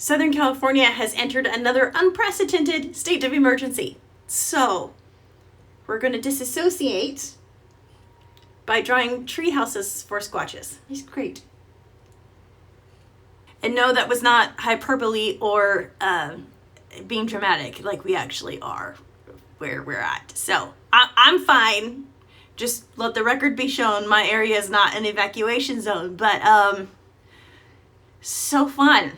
Southern California has entered another unprecedented state of emergency. So, we're going to disassociate by drawing tree houses for squatches. It's great. And no, that was not hyperbole or being dramatic, like we actually are where we're at. So, I'm fine. Just let the record be shown, my area is not an evacuation zone, but so fun.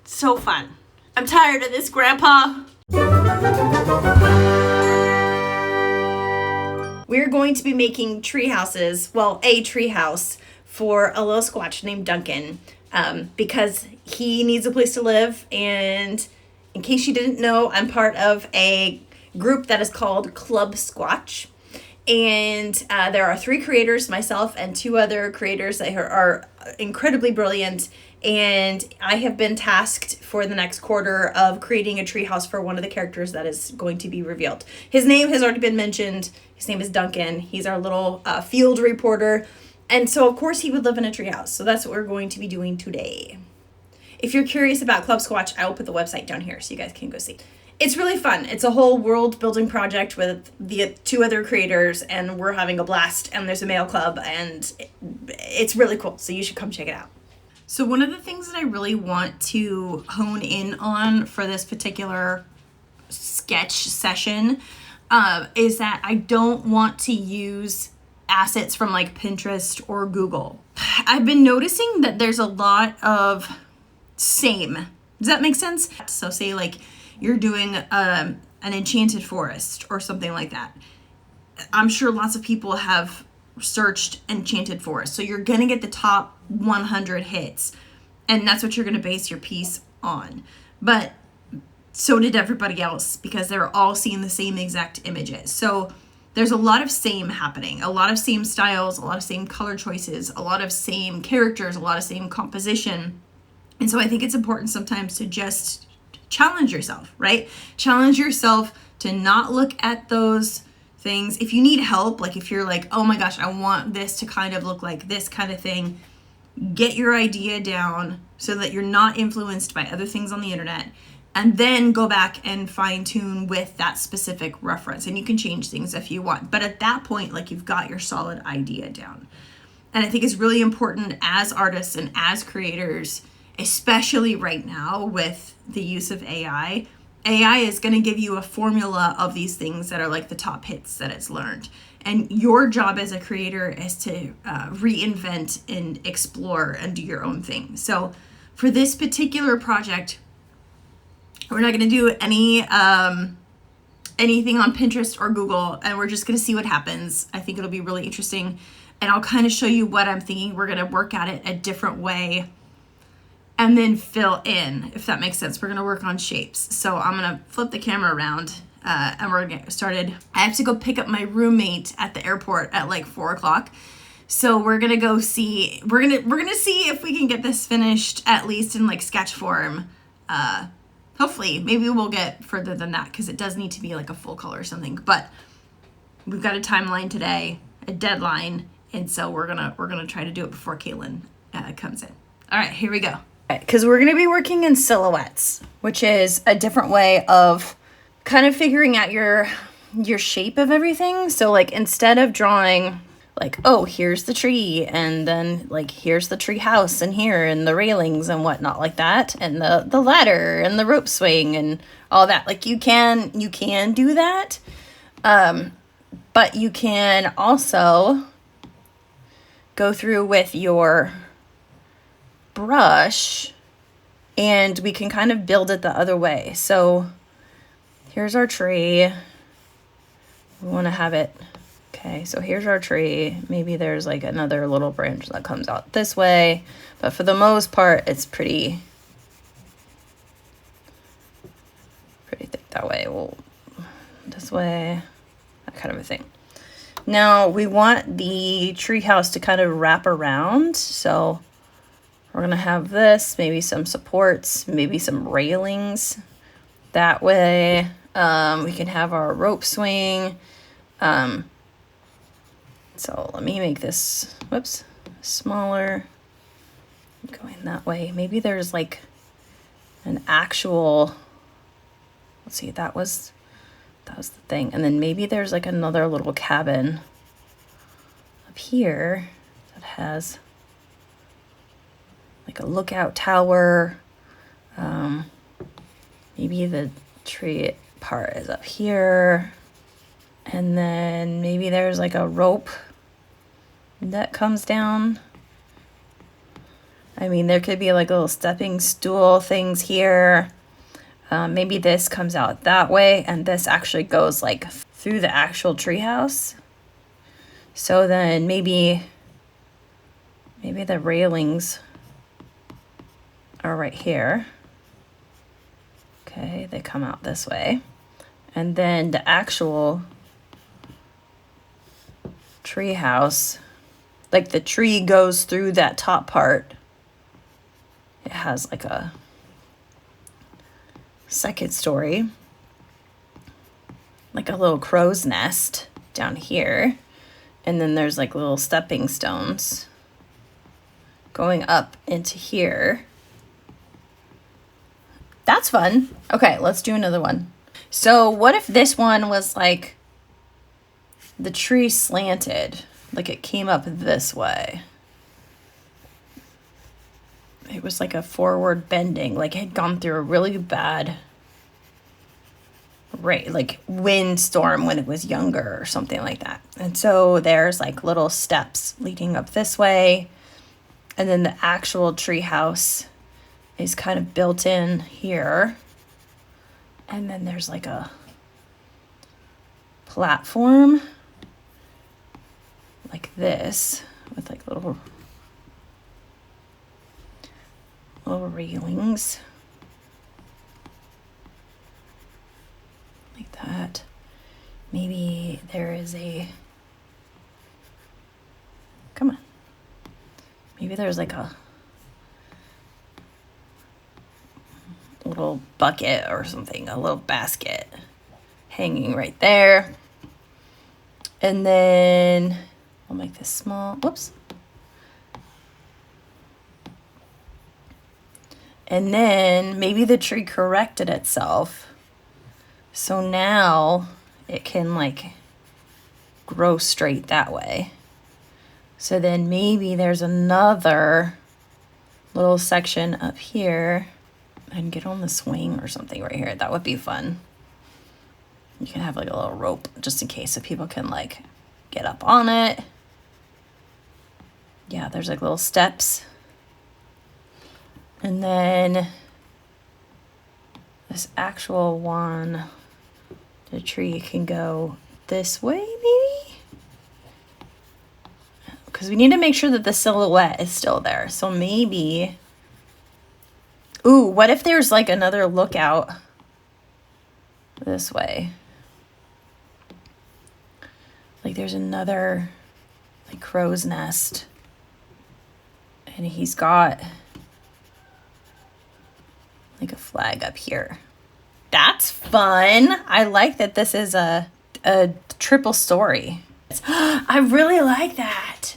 So fun. I'm tired of this, Grandpa. We're going to be making tree houses, well, a tree house for a little squatch named Duncan, because he needs a place to live. And in case you didn't know, I'm part of a group that is called Club Squatch. And there are 3 creators, myself and 2 other creators that are incredibly brilliant. And I have been tasked for the next quarter of creating a treehouse for one of the characters that is going to be revealed. His name has already been mentioned. His name is Duncan. He's our little field reporter. And so, of course, he would live in a treehouse. So that's what we're going to be doing today. If you're curious about Club Squatch, I will put the website down here so you guys can go see. It's really fun. It's a whole world building project with the 2 other creators, and we're having a blast, and there's a mail club, and it's really cool. So you should come check it out. So one of the things that I really want to hone in on for this particular sketch session is that I don't want to use assets from like Pinterest or Google. I've been noticing that there's a lot of same. Does that make sense? So say like you're doing an enchanted forest or something like that. I'm sure lots of people have searched enchanted forest. So you're going to get the top 100 hits. And that's what you're going to base your piece on. But so did everybody else because they're all seeing the same exact images. So there's a lot of same happening. A lot of same styles, a lot of same color choices, a lot of same characters, a lot of same composition. And so I think it's important sometimes to just challenge yourself, right? Challenge yourself to not look at those things. If you need help, like if you're like, oh my gosh, I want this to kind of look like this kind of thing, get your idea down so that you're not influenced by other things on the internet, and then go back and fine tune with that specific reference. And you can change things if you want. But at that point, like you've got your solid idea down. And I think it's really important as artists and as creators, especially right now with the use of AI. AI is going to give you a formula of these things that are like the top hits that it's learned. And your job as a creator is to reinvent and explore and do your own thing. So for this particular project, we're not going to do anything on Pinterest or Google, and we're just going to see what happens. I think it'll be really interesting. And I'll kind of show you what I'm thinking. We're going to work at it a different way and then fill in, if that makes sense. We're going to work on shapes. So I'm going to flip the camera around and we're going to get started. I have to go pick up my roommate at the airport at like 4:00. So we're going to go see, we're going to see if we can get this finished at least in like sketch form. Hopefully, maybe we'll get further than that because it does need to be like a full color or something. But we've got a timeline today, a deadline, and so we're gonna try to do it before Caitlin comes in. All right, here we go. Because we're gonna be working in silhouettes, which is a different way of kind of figuring out your shape of everything. So like instead of drawing like, oh, here's the tree, and then like here's the tree house and here and the railings and whatnot like that, and the ladder and the rope swing and all that. Like you can do that, but you can also go through with your brush and we can kind of build it the other way. So here's our tree. We want to have it. Okay, so here's our tree. Maybe there's like another little branch that comes out this way, but for the most part, it's pretty thick that way. Well, this way, that kind of a thing. Now we want the tree house to kind of wrap around. So we're gonna have this, maybe some supports, maybe some railings that way. We can have our rope swing. So let me make this, whoops, smaller, going that way. Maybe there's like an actual, let's see, that was the thing. And then maybe there's like another little cabin up here that has like a lookout tower. Maybe the tree part is up here. And then maybe there's like a rope that comes down. I mean, there could be like little stepping stool things here. Maybe this comes out that way, and this actually goes like through the actual treehouse. So then maybe the railings are right here. Okay, they come out this way. And then the actual treehouse, like the tree goes through that top part. It has like a second story, like a little crow's nest down here. And then there's like little stepping stones going up into here. That's fun. Okay, let's do another one. So what if this one was like the tree slanted, like it came up this way? It was like a forward bending, like it had gone through a really bad like windstorm when it was younger or something like that. And so there's like little steps leading up this way. And then the actual tree house is kind of built in here. And then there's like a platform like this with like little railings like that. Maybe there is maybe there's like a little bucket or something, a little basket hanging right there. And then I'll make this small, whoops. And then maybe the tree corrected itself. So now it can like grow straight that way. So then maybe there's another little section up here. And get on the swing or something right here. That would be fun. You can have like a little rope just in case so people can like get up on it. Yeah, there's like little steps. And then this actual one, the tree can go this way maybe? Because we need to make sure that the silhouette is still there. So maybe, ooh, what if there's like another lookout this way? Like there's another like crow's nest. And he's got like a flag up here. That's fun. I like that this is a triple story. I really like that.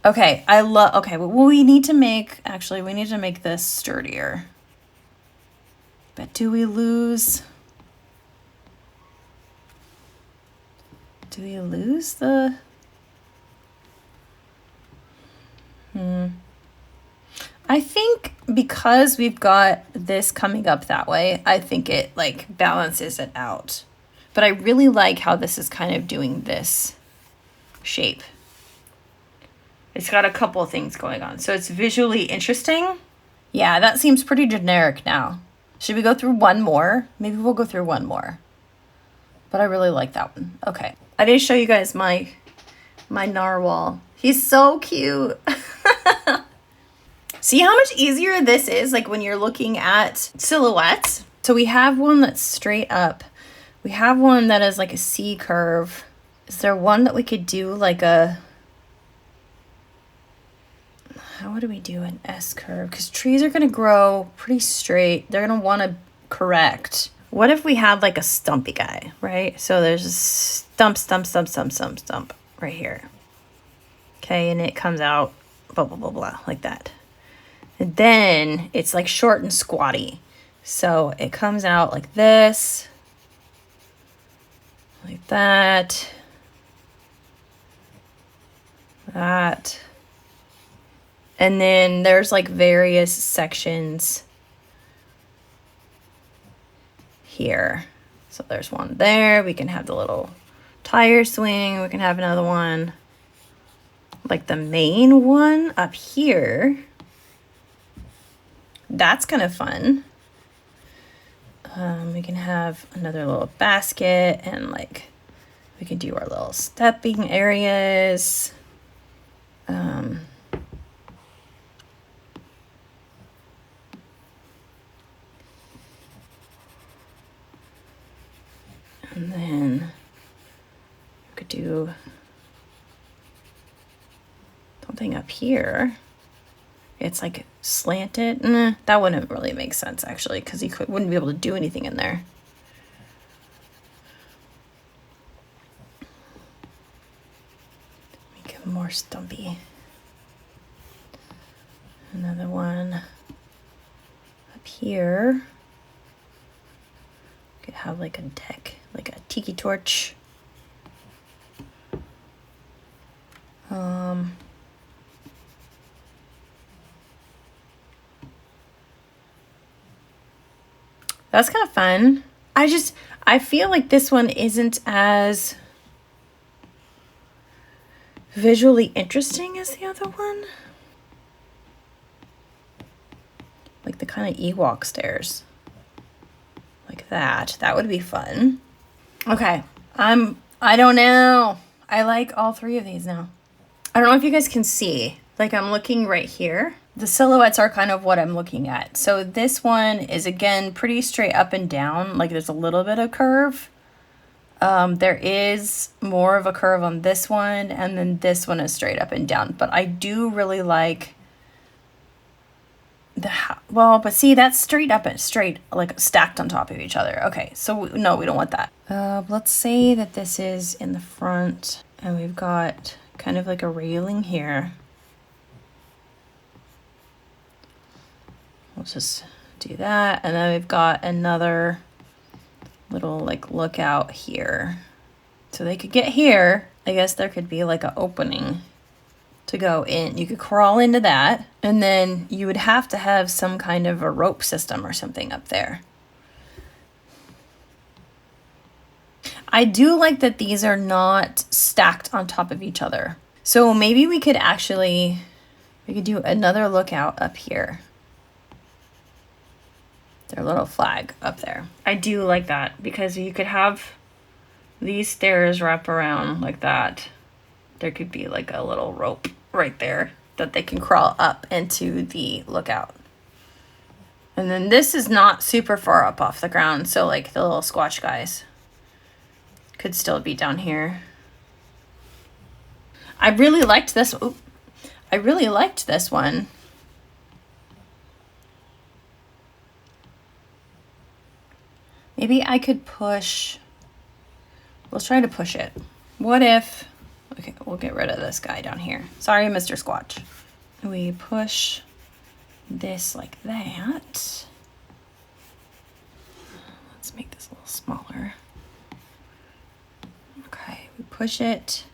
Okay, okay, well, we need to make this sturdier. But do we lose the... I think because we've got this coming up that way, I think it like balances it out. But I really like how this is kind of doing this shape. It's got a couple of things going on. So it's visually interesting. Yeah, that seems pretty generic now. Should we go through one more? Maybe we'll go through one more. But I really like that one. Okay. I need to show you guys my narwhal. He's so cute. See how much easier this is, like when you're looking at silhouettes? So we have one that's straight up. We have one that is like a C curve. Is there one that we could do like a... How would we do an S curve? Because trees are going to grow pretty straight. They're going to want to correct. What if we had like a stumpy guy, right? So there's a stump right here. Okay, and it comes out blah, blah, blah, blah, like that. And then it's like short and squatty. So it comes out like this, like that, that. And then there's like various sections here. So there's one there. We can have the little tire swing. We can have another one. Like the main one up here. That's kind of fun. We can have another little basket and like we can do our little stepping areas. And then we could do something up here. It's like slanted. Nah, that wouldn't really make sense actually, because he wouldn't be able to do anything in there. Make it more stumpy. Another one up here. Could have like a deck, like a tiki torch. That's kind of fun. I feel like this one isn't as visually interesting as the other one. Like the kind of Ewok stairs. Like that. That would be fun. Okay. I don't know. I like all three of these now. I don't know if you guys can see. Like I'm looking right here. The silhouettes are kind of what I'm looking at. So this one is again pretty straight up and down. Like there's a little bit of curve. There is more of a curve on this one, and then this one is straight up and down. But I do really like but see, that's straight up and straight, like stacked on top of each other. Okay, so no, we don't want that. Let's say that this is in the front, and we've got kind of like a railing here. We'll just do that, and then we've got another little like lookout here. So they could get here. I guess there could be like an opening to go in. You could crawl into that, and then you would have to have some kind of a rope system or something up there. I do like that these are not stacked on top of each other. So maybe we could do another lookout up here. Their little flag up there. I do like that because you could have these stairs wrap around like that. There could be like a little rope right there that they can crawl up into the lookout. And then this is not super far up off the ground, so like the little squatch guys could still be down here. I really liked this. I really liked this one. Maybe I could push. Let's try to push it. What if, okay, we'll get rid of this guy down here. Sorry, Mr. Squatch. We push this like that. Let's make this a little smaller. Okay, we push it.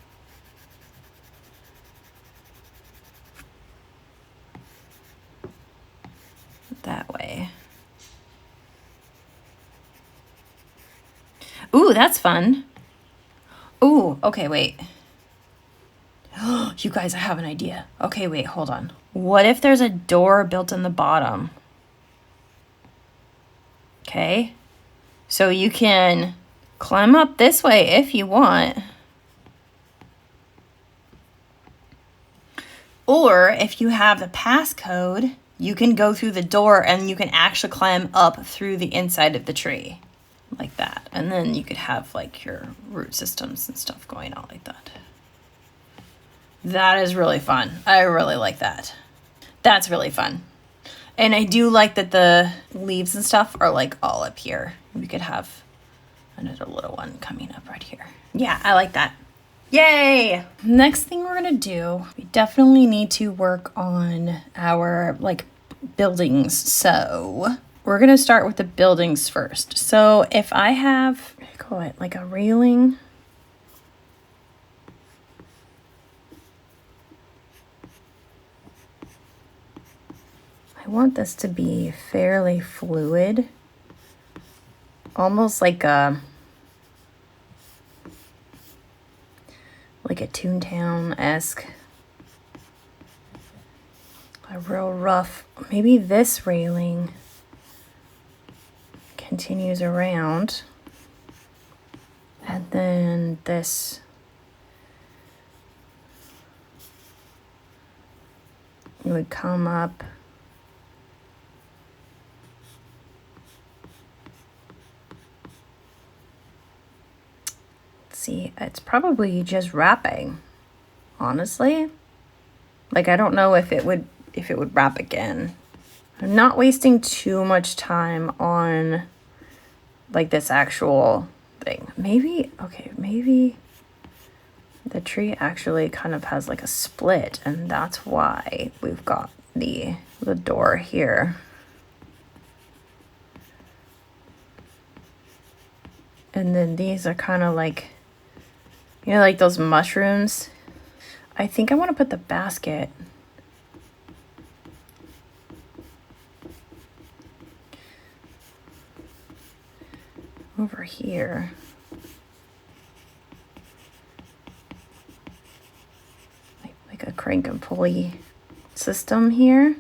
That way. Ooh, that's fun. Ooh, okay, wait. You guys, I have an idea. Okay, wait, hold on. What if there's a door built in the bottom? Okay. So you can climb up this way if you want. Or if you have the passcode, you can go through the door and you can actually climb up through the inside of the tree. Like that. And then you could have like your root systems and stuff going on like that. That is really fun. I really like that. That's really fun. And I do like that the leaves and stuff are like all up here. We could have another little one coming up right here. Yeah, I like that. Yay! Next thing we're gonna do, we definitely need to work on our like buildings. So we're going to start with the buildings first. So if I have, I call it like a railing. I want this to be fairly fluid, almost like a Toontown-esque, a real rough. Maybe this railing continues around, and then this would come up. See, it's probably just wrapping, honestly. Like, I don't know if it would wrap again. I'm not wasting too much time on like this actual thing. Maybe the tree actually kind of has like a split, and that's why we've got the door here. And then these are kind of like, you know, like those mushrooms. I think I want to put the basket over here. Like a crank and pulley system here,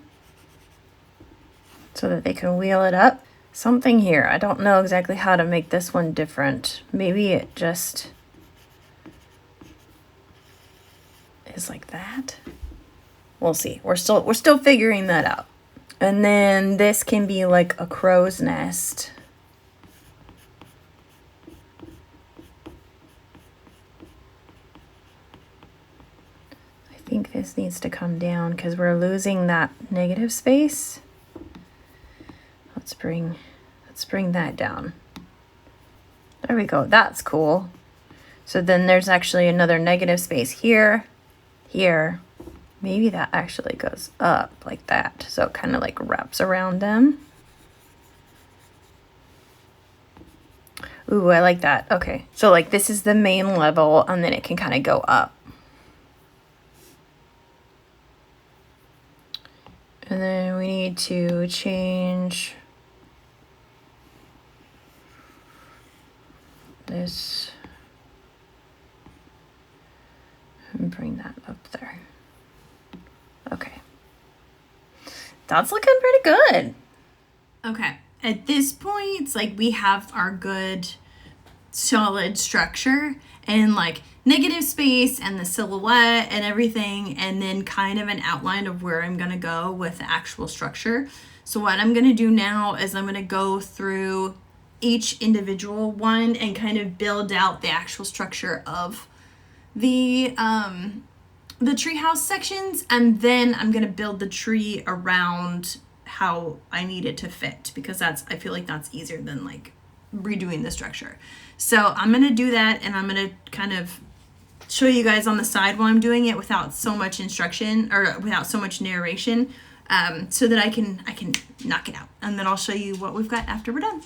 so that they can wheel it up. Something here. I don't know exactly how to make this one different. Maybe it just is like that. We'll see. We're still figuring that out. And then this can be like a crow's nest. I think this needs to come down because we're losing that negative space. Let's bring that down. There we go. That's cool. So then there's actually another negative space here. Maybe that actually goes up like that. So it kind of like wraps around them. Ooh, I like that. Okay. So like this is the main level, and then it can kind of go up. And then we need to change this and bring that up there. Okay. That's looking pretty good. Okay. At this point, it's like we have our good solid structure and like negative space and the silhouette and everything, and then kind of an outline of where I'm going to go with the actual structure. So what I'm going to do now is I'm going to go through each individual one and kind of build out the actual structure of the treehouse sections, and then I'm going to build the tree around how I need it to fit, because I feel like that's easier than like redoing the structure. So I'm going to do that, and I'm going to kind of show you guys on the side while I'm doing it without so much instruction or without so much narration, so that I can knock it out, and then I'll show you what we've got after we're done.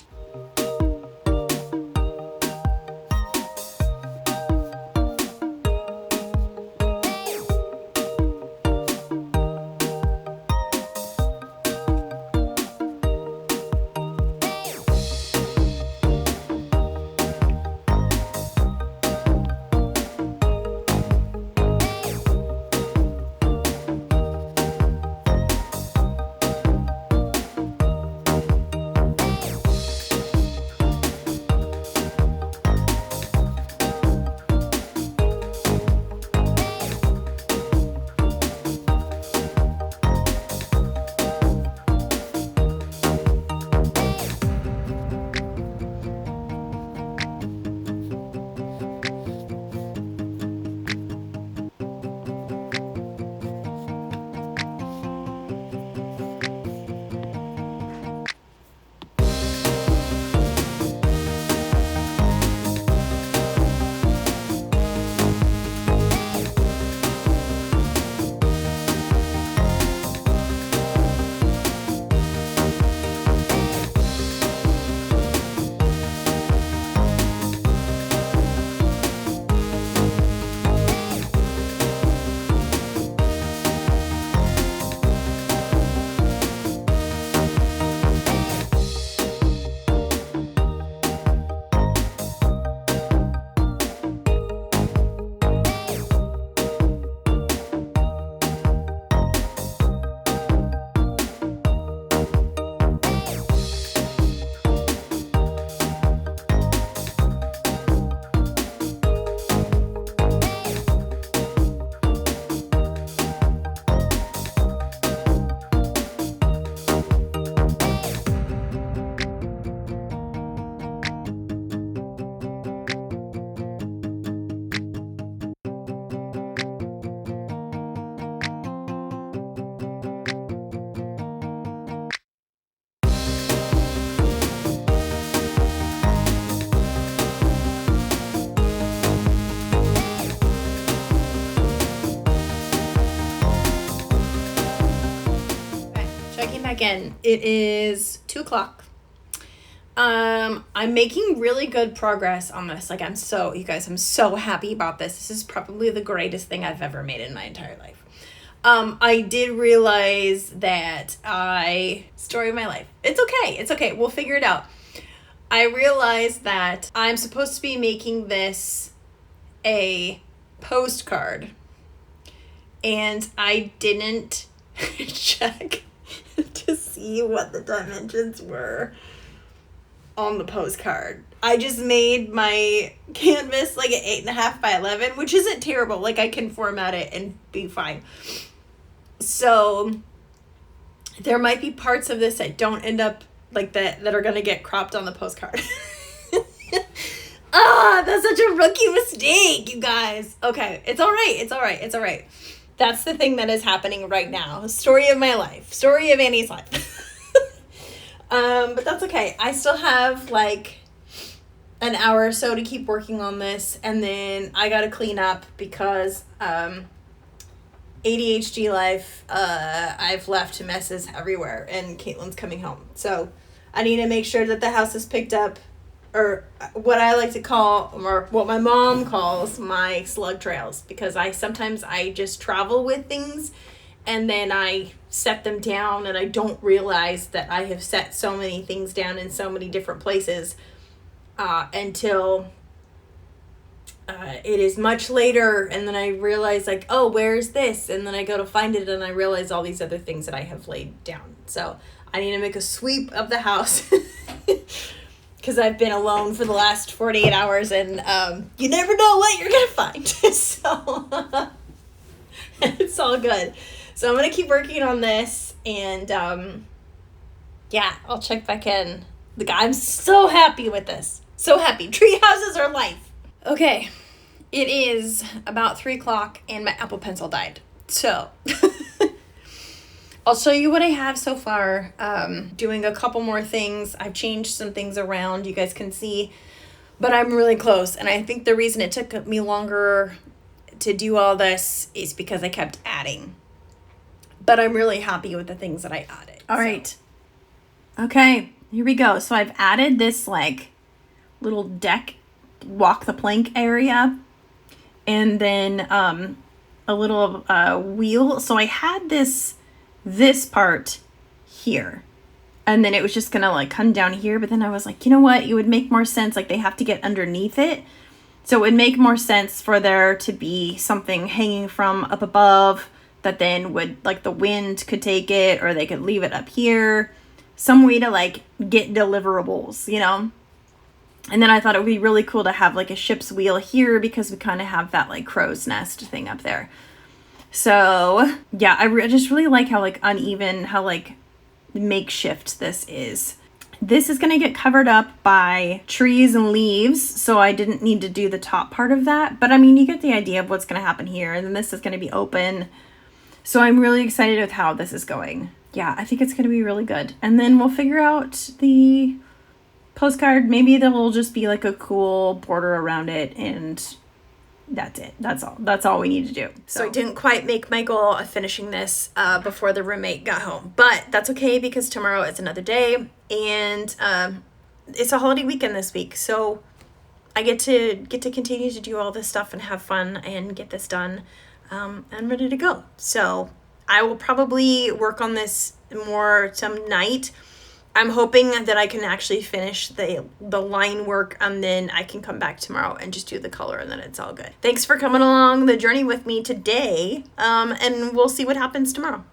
again, it is 2:00. I'm making really good progress on this. Like, I'm so happy about this. This is probably the greatest thing I've ever made in my entire life. I did realize that story of my life. It's okay. We'll figure it out. I realized that I'm supposed to be making this a postcard, and I didn't check to see what the dimensions were on the postcard. I just made my canvas like an 8.5 by 11, which isn't terrible. Like, I can format it and be fine. So there might be parts of this that don't end up like that are gonna get cropped on the postcard. That's such a rookie mistake, you guys. Okay, it's all right. That's the thing that is happening right now. Story of my life. Story of Annie's life. But that's okay. I still have like an hour or so to keep working on this, and then I gotta clean up because ADHD life, I've left messes everywhere, and Caitlin's coming home. So I need to make sure that the house is picked up, or what I like to call, or what my mom calls, my slug trails, because sometimes I just travel with things and then I set them down and I don't realize that I have set so many things down in so many different places until it is much later, and then I realize like, oh, where's this? And then I go to find it and I realize all these other things that I have laid down. So I need to make a sweep of the house because I've been alone for the last 48 hours, and you never know what you're going to find. So it's all good. So I'm going to keep working on this, and yeah, I'll check back in. I'm so happy with this. So happy. Treehouses are life. Okay, it is about 3:00 and my Apple Pencil died. So I'll show you what I have so far. Doing a couple more things. I've changed some things around, you guys can see, but I'm really close. And I think the reason it took me longer to do all this is because I kept adding. But I'm really happy with the things that I added. All right. Okay, here we go. So I've added this like little deck, walk the plank area, and then a little wheel. So I had this part here, and then it was just gonna like come down here, but then I was like, you know what, it would make more sense, like they have to get underneath it, so it would make more sense for there to be something hanging from up above that then would, like, the wind could take it, or they could leave it up here, some way to like get deliverables, you know. And then I thought it would be really cool to have like a ship's wheel here, because we kind of have that like crow's nest thing up there. So yeah, I just really like how like uneven, how like makeshift this is. This is going to get covered up by trees and leaves, so I didn't need to do the top part of that. But I mean, you get the idea of what's going to happen here. And then this is going to be open. So I'm really excited with how this is going. Yeah, I think it's going to be really good. And then we'll figure out the postcard. Maybe there will just be like a cool border around it, and that's it. That's all we need to do. So I didn't quite make my goal of finishing this before the roommate got home, but that's okay, because tomorrow is another day, and it's a holiday weekend this week, so I get to continue to do all this stuff and have fun and get this done. I'm ready to go. So I will probably work on this more some night. I'm hoping that I can actually finish the line work, and then I can come back tomorrow and just do the color, and then it's all good. Thanks for coming along the journey with me today, and we'll see what happens tomorrow.